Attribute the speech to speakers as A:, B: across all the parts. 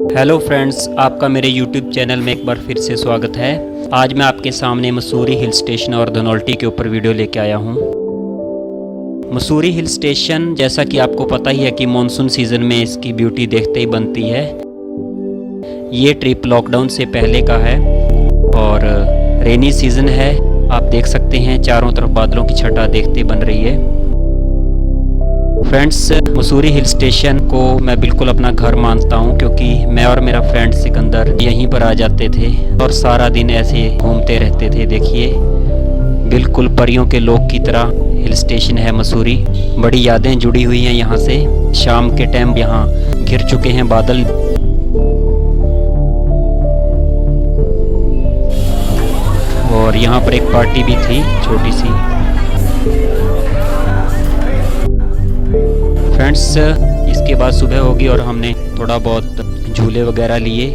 A: Hello friends, आपका मेरे YouTube channel में एक बार फिर से स्वागत है। आज मैं आपके सामने मसूरी हिल स्टेशन और धनौल्टी के ऊपर वीडियो लेके आया हूँ। मसूरी हिल स्टेशन, जैसा कि आपको पता ही है कि मॉनसून सीज़न में इसकी ब्यूटी देखते ही बनती है। ये ट्रिप लॉकडाउन से पहले का है और रेनी सीज़न है। आप देख सकते हैं चारों तरफ बादलों की छटा देखते बन रही है। फ्रेंड्स, मसूरी हिल स्टेशन को मैं बिल्कुल अपना घर मानता हूँ, क्योंकि मैं और मेरा फ्रेंड सिकंदर यहीं पर आ जाते थे और सारा दिन ऐसे घूमते रहते थे। देखिए, बिल्कुल परियों के लोक की तरह हिल स्टेशन है मसूरी। बड़ी यादें जुड़ी हुई हैं यहाँ से। शाम के टाइम यहाँ घिर चुके हैं बादल। और यहाँ पर एक पार्टी भी थी, छोटी सी। फ्रेंड्स, इसके बाद सुबह होगी और हमने थोड़ा बहुत झूले वगैरह लिए,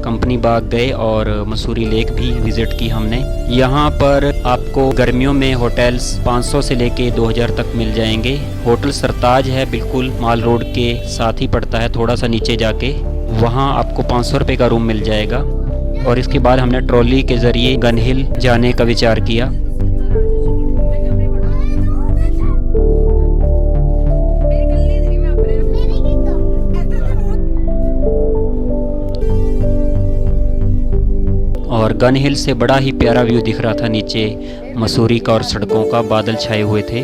A: कंपनी बाग गए और मसूरी लेक भी विज़िट की हमने। यहाँ पर आपको गर्मियों में होटल्स 500 से लेके 2000 तक मिल जाएंगे। होटल सरताज है, बिल्कुल माल रोड के साथ ही पड़ता है। थोड़ा सा नीचे जाके वहाँ आपको 500 रुपये का रूम मिल जाएगा। और इसके बाद हमने ट्रॉली के ज़रिए गन हिल जाने का विचार किया। और गन हिल से बड़ा ही प्यारा व्यू दिख रहा था नीचे मसूरी का और सड़कों का। बादल छाए हुए थे।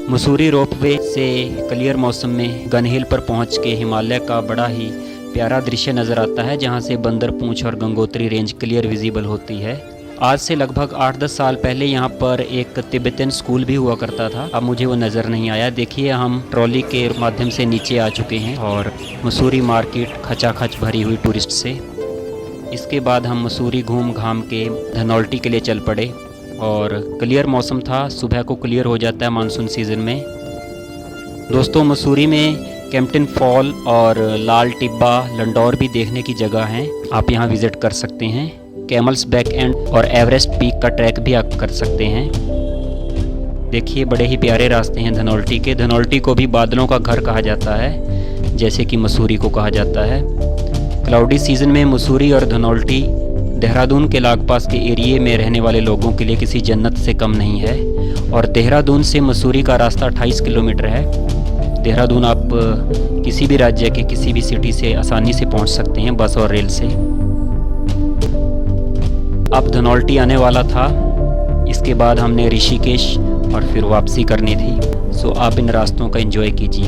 A: मसूरी रोपवे से क्लियर मौसम में गन हिल पर पहुंच के हिमालय का बड़ा ही प्यारा दृश्य नज़र आता है, जहां से बंदर पूंछ और गंगोत्री रेंज क्लियर विजिबल होती है। आज से लगभग 8-10 साल पहले यहाँ पर एक तिब्बतन स्कूल भी हुआ करता था। अब मुझे वो नज़र नहीं आया। देखिए, हम ट्रॉली के माध्यम से नीचे आ चुके हैं और मसूरी मार्केट खचाखच भरी हुई टूरिस्ट से। इसके बाद हम मसूरी घूम घाम के धनौल्टी के लिए चल पड़े और क्लियर मौसम था। सुबह को क्लियर हो जाता है मानसून सीज़न में। दोस्तों, मसूरी में कैंपटन फॉल और लाल टिब्बा लंडौर भी देखने की जगह हैं। आप यहाँ विज़िट कर सकते हैं। कैमल्स बैक एंड और एवरेस्ट पीक का ट्रैक भी आप कर सकते हैं। देखिए, बड़े ही प्यारे रास्ते हैं धनौल्टी के। धनौल्टी को भी बादलों का घर कहा जाता है, जैसे कि मसूरी को कहा जाता है। क्लाउडी सीज़न में मसूरी और धनौल्टी देहरादून के लागपास के एरिए में रहने वाले लोगों के लिए किसी जन्नत से कम नहीं है। और देहरादून से मसूरी का रास्ता 28 किलोमीटर है। देहरादून आप किसी भी राज्य के किसी भी सिटी से आसानी से पहुंच सकते हैं, बस और रेल से। अब धनौल्टी आने वाला था। इसके बाद हमने ऋषिकेश और फिर वापसी करनी थी। सो आप इन रास्तों का एंजॉय कीजिए।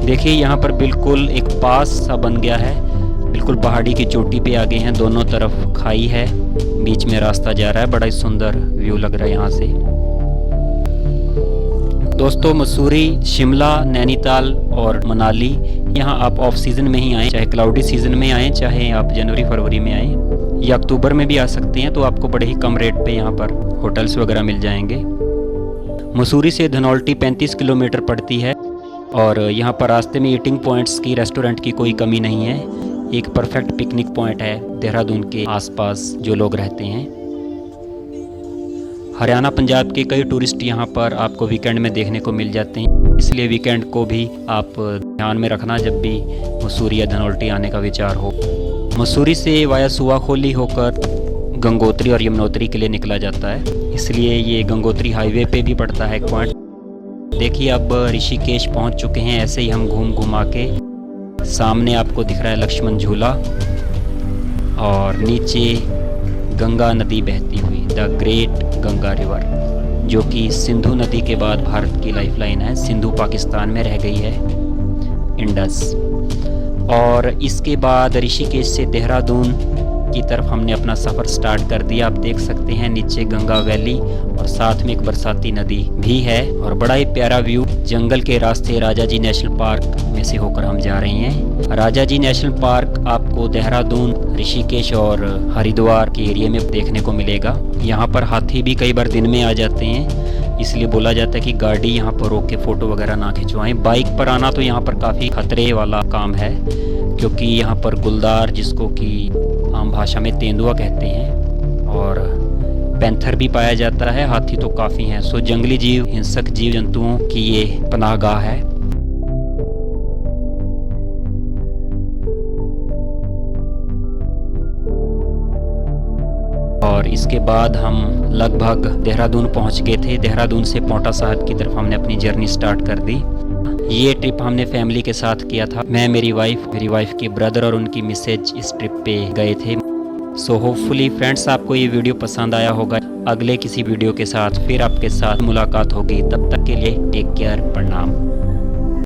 A: देखिए, यहाँ पर बिल्कुल एक पास सा बन गया है। बिल्कुल पहाड़ी की चोटी पे आ गए हैं। दोनों तरफ खाई है, बीच में रास्ता जा रहा है। बड़ा ही सुंदर व्यू लग रहा है यहाँ से। दोस्तों, मसूरी, शिमला, नैनीताल और मनाली, यहाँ आप ऑफ सीज़न में ही आएँ, चाहे क्लाउडी सीज़न में आएँ, चाहे आप जनवरी फरवरी में आएँ या अक्टूबर में भी आ सकते हैं। तो आपको बड़े ही कम रेट पे यहाँ पर होटल्स वगैरह मिल जाएंगे। मसूरी से धनौल्टी 35 किलोमीटर पड़ती है और यहाँ पर रास्ते में ईटिंग पॉइंट्स की, रेस्टोरेंट की कोई कमी नहीं है। एक परफेक्ट पिकनिक पॉइंट है देहरादून के आसपास जो लोग रहते हैं। हरियाणा, पंजाब के कई टूरिस्ट यहाँ पर आपको वीकेंड में देखने को मिल जाते हैं। इसलिए वीकेंड को भी आप ध्यान में रखना जब भी मसूरी या धनौल्टी आने का विचार हो। मसूरी से वाया सुवाखोली होकर गंगोत्री और यमुनोत्री के लिए निकला जाता है, इसलिए ये गंगोत्री हाईवे पे भी पड़ता है एक पॉइंट। देखिए, अब ऋषिकेश पहुँच चुके हैं। ऐसे ही हम घूम घुमा के सामने आपको दिख रहा है लक्ष्मण झूला और नीचे गंगा नदी बहती हुई, द ग्रेट गंगा रिवर, जो कि सिंधु नदी के बाद भारत की लाइफलाइन है। सिंधु पाकिस्तान में रह गई है, इंडस। और इसके बाद ऋषिकेश से देहरादून की तरफ हमने अपना सफ़र स्टार्ट कर दिया। आप देख सकते हैं नीचे गंगा वैली और साथ में एक बरसाती नदी भी है और बड़ा ही प्यारा व्यू। जंगल के रास्ते राजा जी नेशनल पार्क में से होकर हम जा रहे हैं। राजा जी नेशनल पार्क आपको देहरादून, ऋषिकेश और हरिद्वार के एरिया में देखने को मिलेगा। यहाँ पर हाथी भी कई बार दिन में आ जाते हैं, इसलिए बोला जाता है कि गाड़ी यहाँ पर रोक के फ़ोटो वगैरह ना खिंचवाएं। बाइक पर आना तो यहाँ पर काफ़ी खतरे वाला काम है, क्योंकि यहाँ पर गुलदार, जिसको कि आम भाषा में तेंदुआ कहते हैं, और पैंथर भी पाया जाता है। हाथी तो काफ़ी हैं। सो जंगली जीव, हिंसक जीव जंतुओं की ये पनाहगाह है। और इसके बाद हम लगभग देहरादून पहुंच गए थे। देहरादून से पांवटा साहिब की तरफ हमने अपनी जर्नी स्टार्ट कर दी। ये ट्रिप हमने फैमिली के साथ किया था। मैं, मेरी वाइफ के ब्रदर और उनकी मिसेज इस ट्रिप पे गए थे। सो होपफुली फ्रेंड्स आपको ये वीडियो पसंद आया होगा। अगले किसी वीडियो के साथ फिर आपके साथ मुलाकात होगी। तब तक के लिए टेक केयर, प्रणाम।